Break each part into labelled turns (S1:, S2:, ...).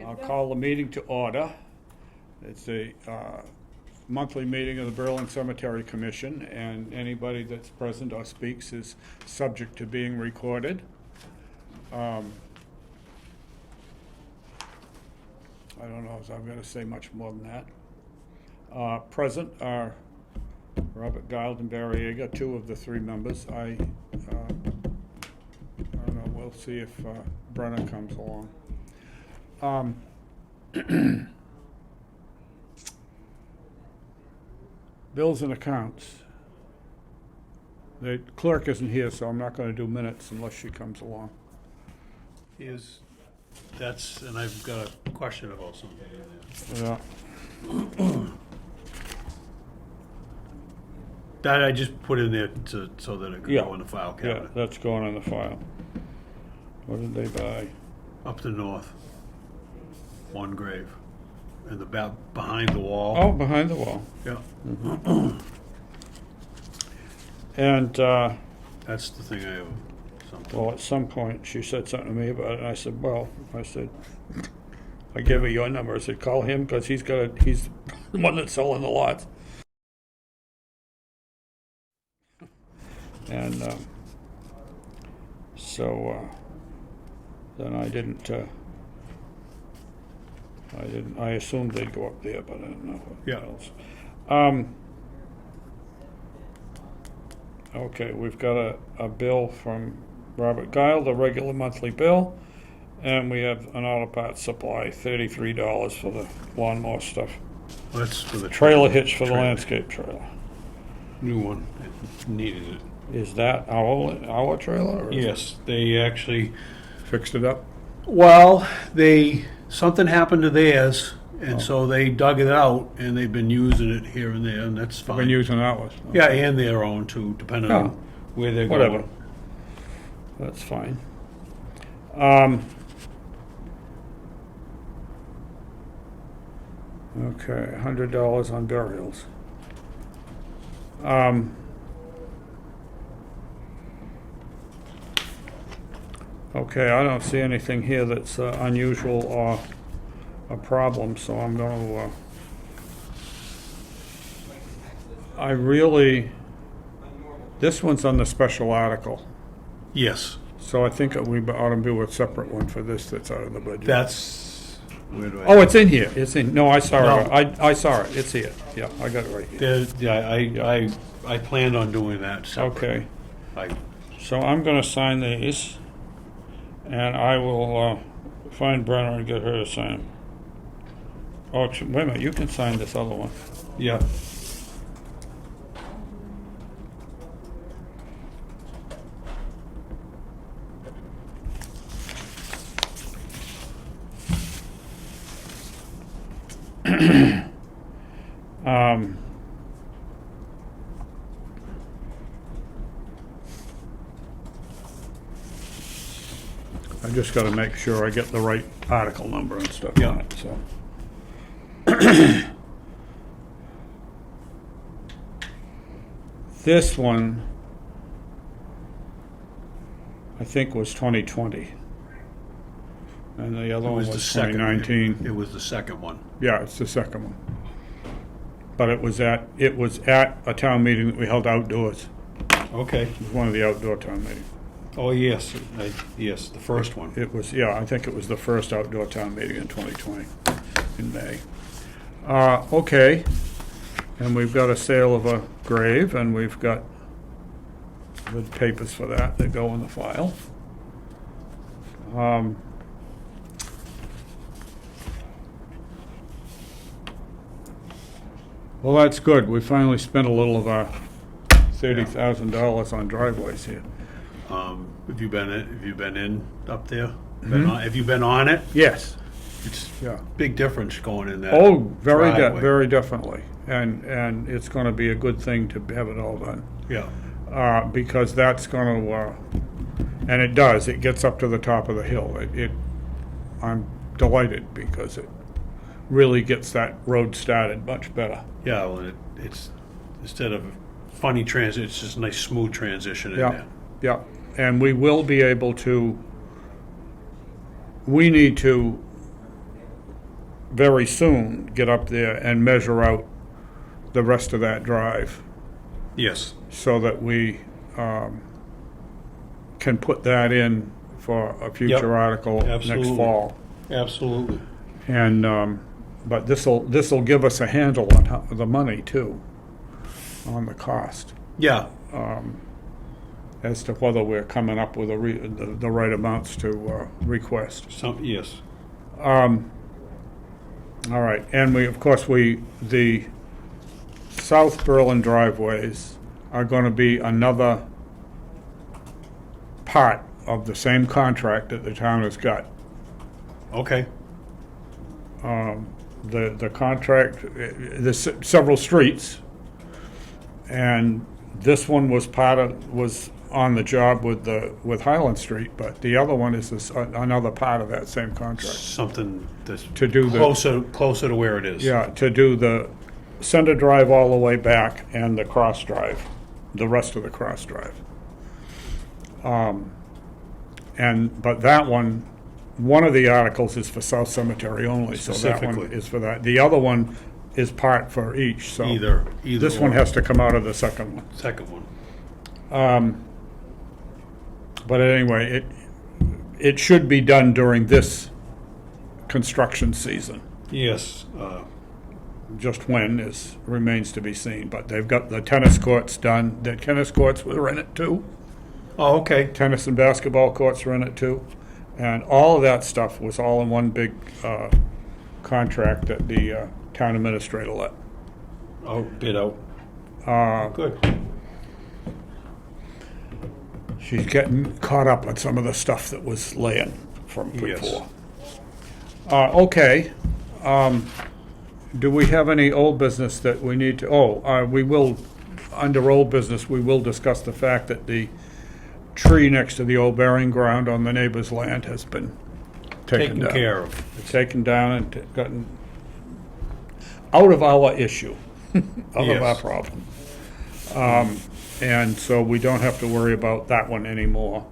S1: I'll call the meeting to order. It's a monthly meeting of the Berlin Cemetery Commission, and anybody that's present or speaks is subject to being recorded. I don't know if I'm going to say much more than that. Present are Robert Giles and Barry Yeager, two of the three members. I don't know, we'll see if Brenna comes along. Bills and accounts. The clerk isn't here, so I'm not going to do minutes unless she comes along.
S2: And I've got a question about something in there.
S1: Yeah.
S2: That I just put in there so that it could
S1: Yeah.
S2: go in the file
S1: Yeah,
S2: cabinet.
S1: that's going on the file. What did they buy?
S2: Up the north, one grave, and the back behind the wall.
S1: Oh, behind the wall.
S2: Yeah,
S1: And,
S2: that's the thing I have something.
S1: well, at some point, she said something to me about it, and I said, I gave her your number. I said, call him, because he's the one that's selling the lots. And so then I assumed they'd go up there, but I didn't know what
S2: Yeah.
S1: else. Okay, we've got a bill from Robert Guile, the regular monthly bill, and we have an auto parts supply, $33 for the lawnmower stuff.
S2: That's for the
S1: Trailer hitch for the
S2: Trailer.
S1: landscape trailer.
S2: New one. It needed it.
S1: Is that our trailer? Or is
S2: Yes, they actually.
S1: it fixed it up?
S2: Well, something happened to theirs, and so they dug it out, and they've been using it here and there, and that's fine.
S1: Been using ours.
S2: Yeah, and their own too, depending on where they're
S1: Whatever.
S2: going.
S1: That's fine. Okay, $100 on burials. Okay, I don't see anything here that's unusual or a problem, so I'm going to, this one's on the special article,
S2: Yes,
S1: so I think we ought to do a separate one for this that's out of the budget.
S2: that's. Where do I?
S1: Oh, it's in here. It's in. No, I saw
S2: No.
S1: it. I saw it. It's here. Yeah, I got it right here.
S2: Yeah, I planned on doing that separately.
S1: Okay. So I'm going to sign these, and I will find Brenna and get her to sign them. Oh, wait a minute. You can sign this other one.
S2: Yeah.
S1: I just got to make sure I get the right article number and stuff
S2: Yeah.
S1: on it. So. This one, I think, was 2020. And the other
S2: It
S1: one
S2: was
S1: was
S2: the second.
S1: 2019.
S2: It was the second one.
S1: Yeah, it's the second one. But it was at a town meeting that we held outdoors.
S2: Okay.
S1: It was one of the outdoor town meetings.
S2: Oh, yes, yes, the first one.
S1: It was, yeah, I think it was the first outdoor town meeting in 2020, in May. Okay, and we've got a sale of a grave, and we've got the papers for that go in the file. Well, that's good. We finally spent a little of our $30,000 on driveways here.
S2: Have you been in up there? Have you been on it?
S1: Yes.
S2: It's
S1: Yeah.
S2: big difference going in that.
S1: Oh,
S2: driveway.
S1: very definitely. And it's going to be a good thing to have it all done.
S2: Yeah.
S1: Because that's going to, and it does, it gets up to the top of the hill. I'm delighted because it really gets that road started much better.
S2: Yeah, well, it's instead of funny transit, it's just a nice smooth transition in
S1: Yeah,
S2: there.
S1: yeah. And we will be able to, we need to very soon get up there and measure out the rest of that drive
S2: Yes.
S1: so that we can put that in for a future article
S2: Absolutely.
S1: next fall.
S2: Absolutely.
S1: And, but this'll give us a handle on the money too, on the cost,
S2: Yeah.
S1: as to whether we're coming up with the right amounts to request.
S2: Yes.
S1: All right, and the South Berlin driveways are gonna be another part of the same contract that the town has got.
S2: Okay.
S1: The contract, there's several streets, and this one was was on the job with Highland Street, but the other one is another part of that same contract.
S2: Something that's
S1: To do the-
S2: closer to where it is.
S1: Yeah, to do the Center Drive all the way back and the cross drive, the rest of the cross drive. But that one of the articles is for South Cemetery only, so that one
S2: Specifically.
S1: is for that. The other one is part for each, so.
S2: Either
S1: This one
S2: or.
S1: has to come out of the second one.
S2: Second one.
S1: But anyway, it should be done during this construction season.
S2: Yes.
S1: Just when remains to be seen, but they've got the tennis courts done. The tennis courts were in it too.
S2: Oh, okay.
S1: Tennis and basketball courts were in it too. And all of that stuff was all in one big contract that the town administrator let.
S2: Oh, bid out. Good.
S1: She's getting caught up on some of the stuff that was laying from
S2: Yes.
S1: before. Okay. Do we have any old business that we need to, we will, under old business, we will discuss the fact that the tree next to the old burying ground on the neighbor's land has been taken
S2: Taken
S1: down.
S2: care of.
S1: It's taken down and gotten out of our issue, out of our
S2: Yes.
S1: problem. And so we don't have to worry about that one anymore.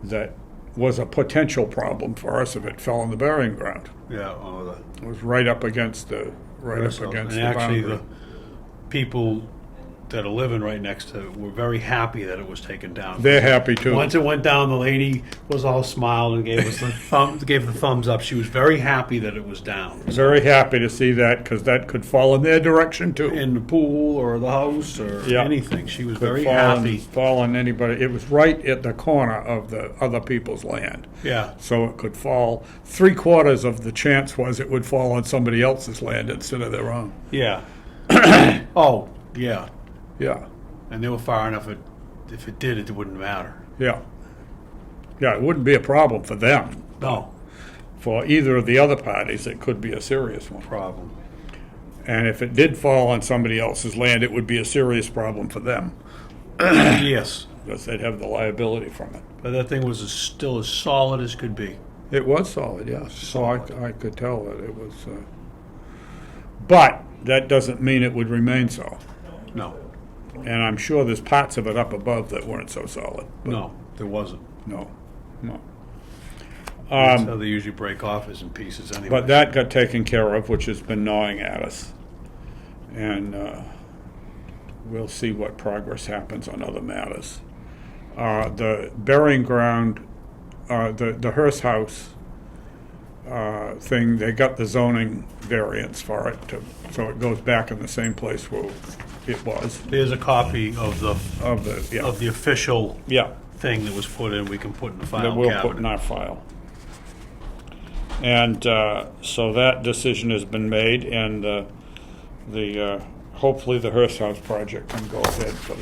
S1: That was a potential problem for us if it fell on the burying ground.
S2: Yeah. Oh,
S1: It was right up against the
S2: and
S1: the
S2: actually,
S1: boundary.
S2: the people that are living right next to it were very happy that it was taken down.
S1: They're happy too.
S2: Once it went down, the lady was all smiled and gave us the thumbs up. She was very happy that it was down.
S1: Very happy to see that, because that could fall in their direction too.
S2: In the pool or the house or
S1: Yeah.
S2: anything. She was
S1: Could
S2: very
S1: fall
S2: happy.
S1: on anybody. It was right at the corner of the other people's land.
S2: Yeah.
S1: So it could fall, 3/4 of the chance was it would fall on somebody else's land instead of their own.
S2: Yeah. Oh, yeah.
S1: Yeah,
S2: And they were far enough. If it did, it wouldn't matter.
S1: yeah. Yeah, it wouldn't be a problem for them.
S2: No
S1: For either of the other parties, it could be a serious one.
S2: problem.
S1: And if it did fall on somebody else's land, it would be a serious problem for them,
S2: Yes.
S1: because they'd have the liability from it.
S2: But that thing was still as solid as could be.
S1: It was solid, yes. So I could tell that it was, but that doesn't mean it would remain so.
S2: No.
S1: And I'm sure there's parts of it up above that weren't so solid. But
S2: No, there wasn't.
S1: No.
S2: That's how they usually break off, is in pieces anyway.
S1: But that got taken care of, which has been gnawing at us. And we'll see what progress happens on other matters. The burying ground, the Hearst House thing, they got the zoning variance for it, so it goes back in the same place where it was.
S2: There's a copy of the
S1: Yeah,
S2: official
S1: yeah,
S2: thing that was put in. We can put in the
S1: that
S2: file
S1: we'll
S2: cabinet.
S1: put in our file. And so that decision has been made, and hopefully the Hearst House project can go ahead for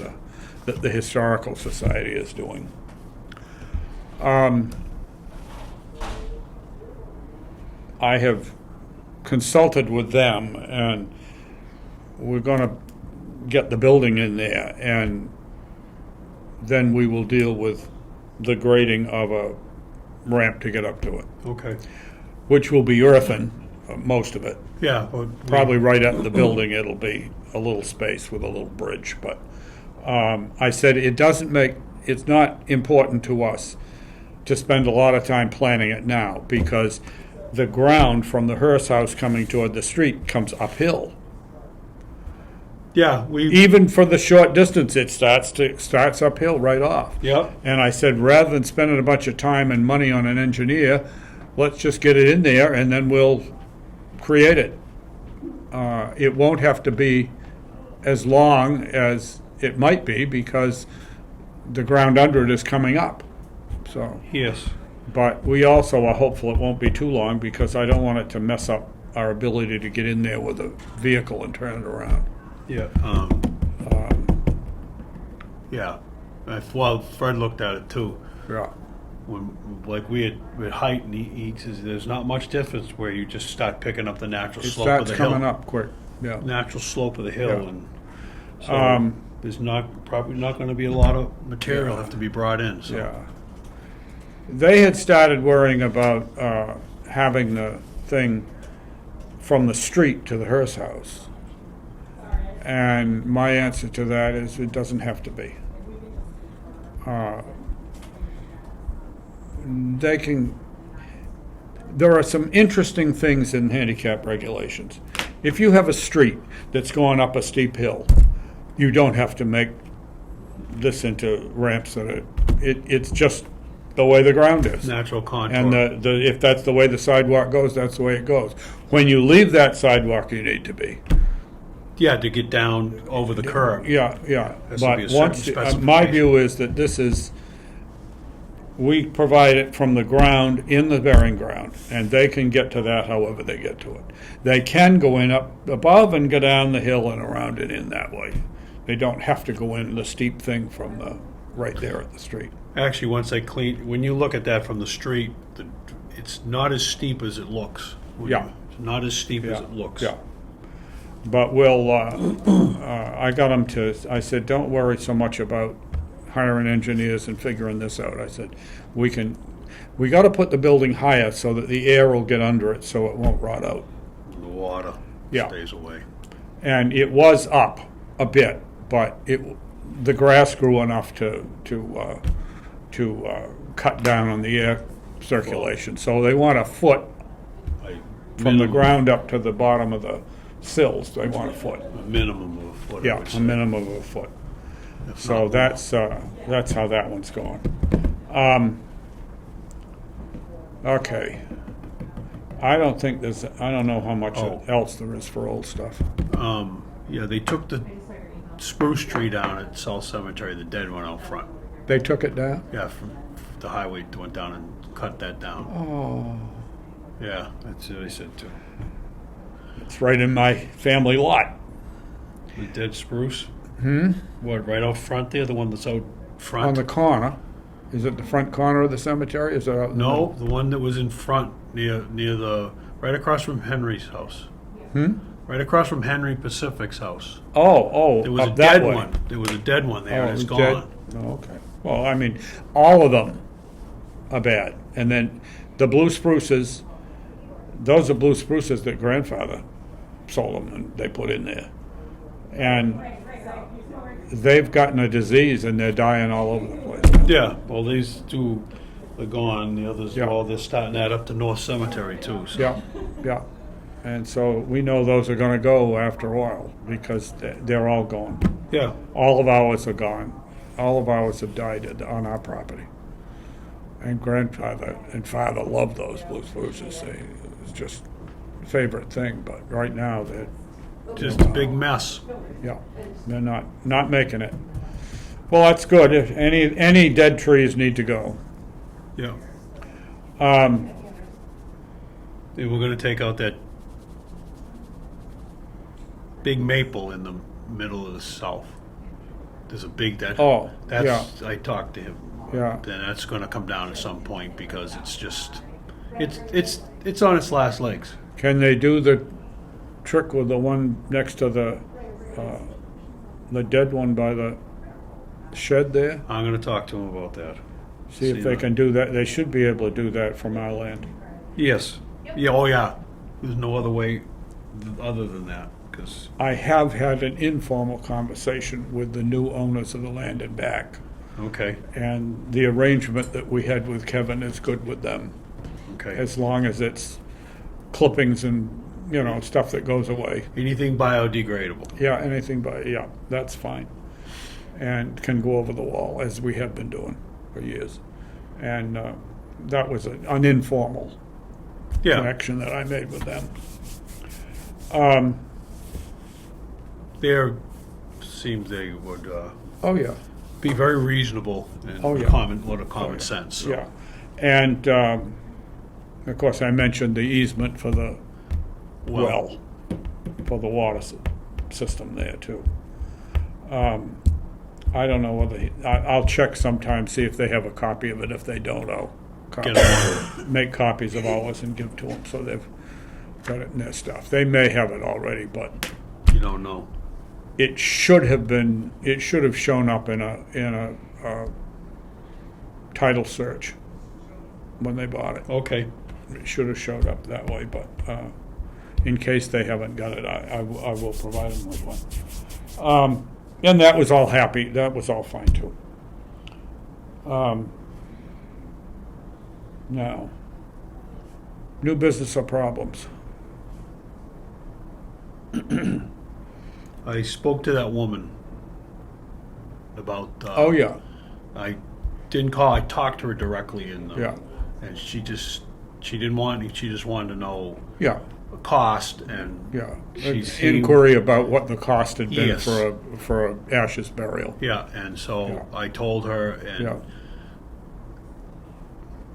S1: that the Historical Society is doing. I have consulted with them, and we're gonna get the building in there, and then we will deal with the grading of a ramp to get up to it,
S2: Okay.
S1: which will be earthen, most of it.
S2: Yeah. But
S1: Probably right at the building, it'll be a little space with a little bridge, but I said it's not important to us to spend a lot of time planning it now, because the ground from the Hearst house coming toward the street comes uphill.
S2: Yeah, we,
S1: Even for the short distance, it starts uphill right off.
S2: yep,
S1: And I said, rather than spending a bunch of time and money on an engineer, let's just get it in there and then we'll create it. It won't have to be as long as it might be because the ground under it is coming up. So,
S2: yes.
S1: but we also are hopeful it won't be too long because I don't want it to mess up our ability to get in there with a vehicle and turn it around.
S2: Yeah. Yeah. Well, Fred looked at it too.
S1: Yeah.
S2: When, like we had height, and he says there's not much difference where you just start picking up the natural
S1: It
S2: slope of
S1: starts
S2: the
S1: coming
S2: hill.
S1: up quick. Yeah.
S2: Natural slope of the hill,
S1: Yeah.
S2: and so there's probably not going to be a lot of material
S1: Yeah.
S2: have to be brought in. So.
S1: Yeah. They had started worrying about having the thing from the street to the Hearst house. And my answer to that is it doesn't have to be. There are some interesting things in handicap regulations. If you have a street that's going up a steep hill, you don't have to make this into ramps that it's just the way the ground is.
S2: Natural contour.
S1: And if that's the way the sidewalk goes, that's the way it goes. When you leave that sidewalk, you need to be.
S2: yeah, to get down over the curb.
S1: Yeah, yeah.
S2: Has to be a
S1: But
S2: certain
S1: once, my
S2: specification.
S1: view is that this is, we provide it from the ground in the bearing ground, and they can get to that however they get to it. They can go in up above and go down the hill and around it in that way. They don't have to go in the steep thing from the, right there at the street.
S2: Actually, once they clean, when you look at that from the street, it's not as steep as it looks.
S1: Yeah.
S2: It's not as steep as
S1: Yeah,
S2: it looks.
S1: Yeah. But we'll, I got them to, I said, don't worry so much about hiring engineers and figuring this out. I said, we got to put the building higher so that the air will get under it so it won't rot out.
S2: The water
S1: Yeah.
S2: stays away.
S1: And it was up a bit, but the grass grew enough to cut down on the air circulation. So they want a foot
S2: Like
S1: from the
S2: minimum-
S1: ground up to the bottom of the sills. They want a foot.
S2: A minimum of a foot. I
S1: Yeah,
S2: would
S1: a
S2: say.
S1: minimum of a foot.
S2: If
S1: So
S2: not more.
S1: that's how that one's going. Okay. I don't know how much
S2: Oh.
S1: else there is for old stuff.
S2: Yeah, they took the spruce tree down at South Cemetery, the dead one out front.
S1: They took it down?
S2: Yeah, from the highway went down and cut that down.
S1: Oh.
S2: Yeah, that's what they said too.
S1: It's right in my family lot.
S2: The dead spruce. What, right out front there, the one that's out front?
S1: On the corner. Is it the front corner of the cemetery? Is it out in the
S2: No, the one that was in front near the right across from Henry's house. Right across from Henry Pacific's house.
S1: Oh,
S2: There was a
S1: up that
S2: dead
S1: way.
S2: one. There was a dead one there,
S1: Oh,
S2: and it's
S1: it's dead?
S2: gone.
S1: Oh, okay. Well, I mean, all of them are bad. And then the blue spruces, those are blue spruces that grandfather sold them and they put in there. And they've gotten a disease and they're dying all over the place.
S2: Yeah, well, these two are gone. The others,
S1: Yeah.
S2: well, they're starting that up to North Cemetery too. So.
S1: Yeah, yeah. And so we know those are going to go after a while because they're all gone.
S2: Yeah.
S1: All of ours are gone. All of ours have died on our property. And grandfather and father loved those blue spruces. It was just a favorite thing. But right now, they're
S2: Just a big mess.
S1: yeah, they're not making it. Well, that's good. If any dead trees need to go.
S2: Yeah.
S1: Um,
S2: They were going to take out that big maple in the middle of the south. There's a big that.
S1: Oh,
S2: that's. I talked to him.
S1: yeah.
S2: Then that's going to come down at some point because it's just, it's on its last legs.
S1: Can they do the trick with the one next to the dead one by the shed there?
S2: I'm going to talk to him about that.
S1: See if they can do that. They should be able to do that from our land.
S2: Yes. Yeah. Oh yeah. There's no other way other than that because.
S1: I have had an informal conversation with the new owners of the land and back,
S2: Okay.
S1: and the arrangement that we had with Kevin is good with them,
S2: Okay.
S1: as long as it's clippings and, stuff that goes away.
S2: Anything biodegradable.
S1: Yeah, anything but, yeah, that's fine. And can go over the wall, as we have been doing for years. And that was an informal
S2: Yeah.
S1: connection that I made with them.
S2: There seems they would
S1: Oh, yeah.
S2: be very reasonable and
S1: Oh, yeah.
S2: common sense. So.
S1: Yeah. And, of course, I mentioned the easement for the well, for the water system there, too. I don't know whether, I'll check sometime, see if they have a copy of it. If they don't, I'll
S2: Get it.
S1: make copies of ours and give to them, so they've got it in their stuff. They may have it already, but
S2: You don't know.
S1: it should have shown up in a title search when they bought it.
S2: Okay.
S1: It should have showed up that way, but in case they haven't got it, I will provide them with one. And that was all happy. That was all fine too. Now, new business or problems?
S2: I spoke to that woman about.
S1: Oh yeah,
S2: I didn't call. I talked to her directly,
S1: yeah,
S2: and she just wanted to know
S1: yeah,
S2: the cost and
S1: yeah.
S2: She seemed-
S1: Inquiry about what the cost had been
S2: Yes.
S1: for a ashes burial.
S2: yeah, and so
S1: Yeah.
S2: I told her, and
S1: Yeah,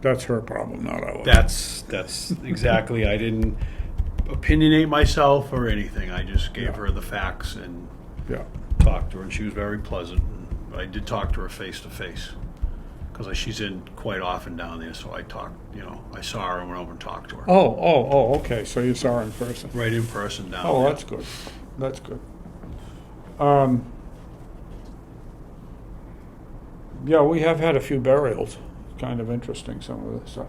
S1: that's her problem, not ours.
S2: that's exactly. I didn't opinionate myself or anything. I just gave
S1: Yeah.
S2: her the facts and
S1: Yeah,
S2: talked to her, and she was very pleasant. And I did talk to her face to face because she's in quite often down there. So I talked, I saw her and went over and talked to her
S1: Oh, okay, so you saw her in person.
S2: right in person down
S1: Oh,
S2: there.
S1: that's good. That's good. Yeah, we have had a few burials. Kind of interesting, some of this stuff.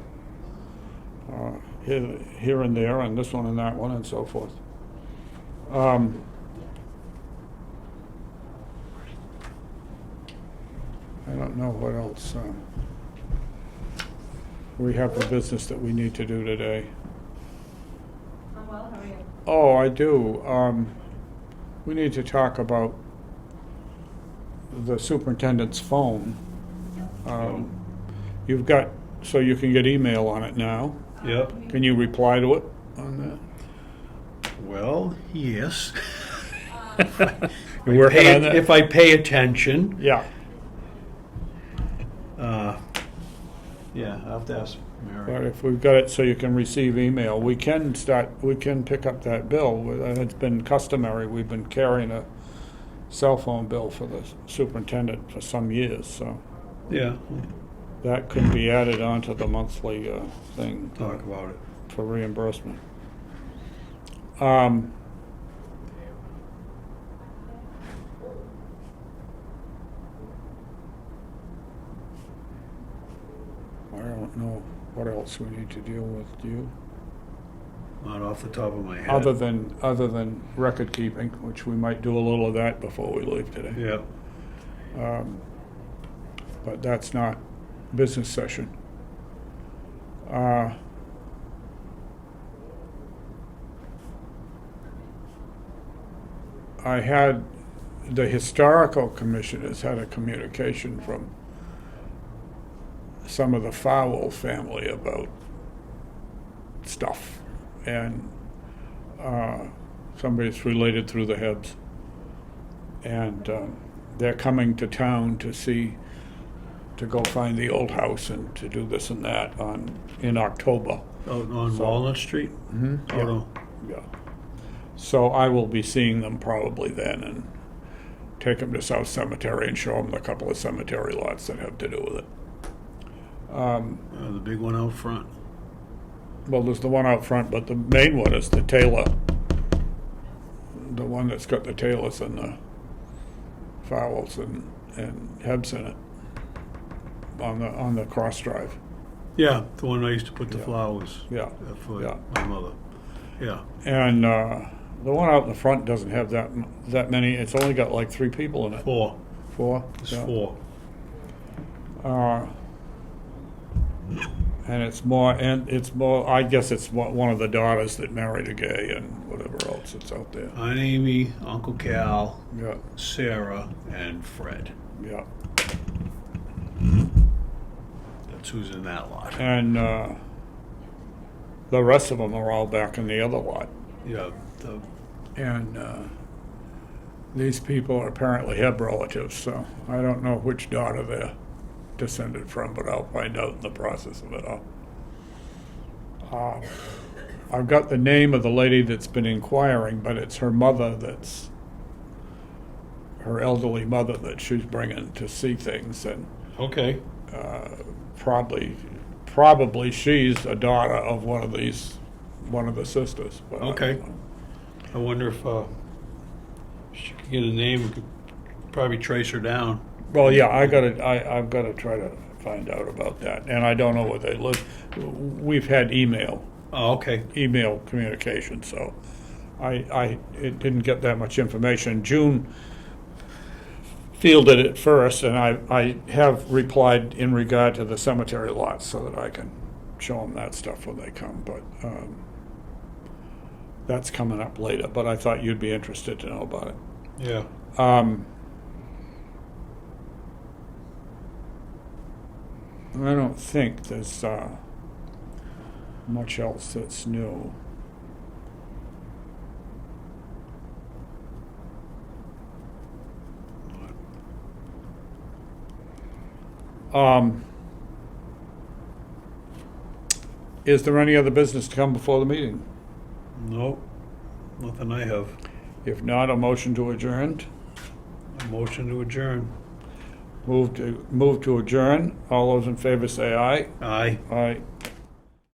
S1: Here and there, and this one and that one, and so forth. I don't know what else. We have a business that we need to do today.
S3: I'm well, how are you?
S1: Oh, I do. We need to talk about the superintendent's phone. You've got, so you can get email on it now.
S2: Yep.
S1: Can you reply to it on
S2: Well, yes.
S1: that? You're working on that?
S2: If I pay attention.
S1: Yeah,
S2: Yeah, I'll have to ask
S1: but
S2: Mary.
S1: if we've got it so you can receive email, we can pick up that bill. It's been customary, we've been carrying a cell phone bill for the superintendent for some years, so
S2: Yeah,
S1: that could be added onto the monthly thing.
S2: talk about it.
S1: For reimbursement. I don't know what else we need to deal with, do you?
S2: Not off the top of my head.
S1: Other than record keeping, which we might do a little of that before we leave today.
S2: Yeah.
S1: But that's not business session. I had, the historical commissioners had a communication from some of the Fowle family about stuff, and somebody's related through the Hebs, and they're coming to town to go find the old house and to do this and that in October.
S2: Out on
S1: So-
S2: Walnut Street?
S1: Mm-hmm.
S2: Out on-
S1: Yeah. So I will be seeing them probably then and take them to South Cemetery and show them the couple of cemetery lots that have to do with it.
S2: the big one out front.
S1: Well, there's the one out front, but the main one is the Taylor. The one that's got the Taylors and the Fowles and Hebs in it on the cross drive.
S2: Yeah, the one I used to put the
S1: Yeah.
S2: flowers
S1: Yeah.
S2: for
S1: Yeah.
S2: my mother. Yeah.
S1: And the one out in the front doesn't have that many. It's only got like 3 people in it.
S2: 4.
S1: 4?
S2: It's
S1: Yeah.
S2: 4.
S1: And it's more, I guess it's one of the daughters that married a gay and whatever else that's out there.
S2: Aunt Amy, Uncle Cal,
S1: Yeah,
S2: Sarah, and Fred.
S1: yeah.
S2: That's who's in that lot.
S1: And the rest of them are all back in the other lot.
S2: Yeah,
S1: And these people apparently have relatives, so I don't know which daughter they're descended from, but I'll find out in the process of it all. I've got the name of the lady that's been inquiring, but it's her mother that's, her elderly mother that she's bringing to see things, and
S2: okay.
S1: probably she's a daughter of one of the sisters. But I don't
S2: Okay.
S1: know.
S2: I wonder if she could get a name. We could probably trace her down.
S1: Well, yeah, I've got to try to find out about that, and I don't know where they live. We've had email
S2: Oh, okay.
S1: communication, so it didn't get that much information. June fielded it first, and I have replied in regard to the cemetery lots so that I can show them that stuff when they come, but that's coming up later. But I thought you'd be interested to know about it.
S2: Yeah.
S1: I don't think there's much else that's new. Is there any other business to come before the meeting?
S2: Nope. Nothing I have.
S1: If not, a motion to adjourn.
S2: A motion to adjourn.
S1: Move to adjourn. All those in favor say aye.
S2: Aye.
S1: Aye.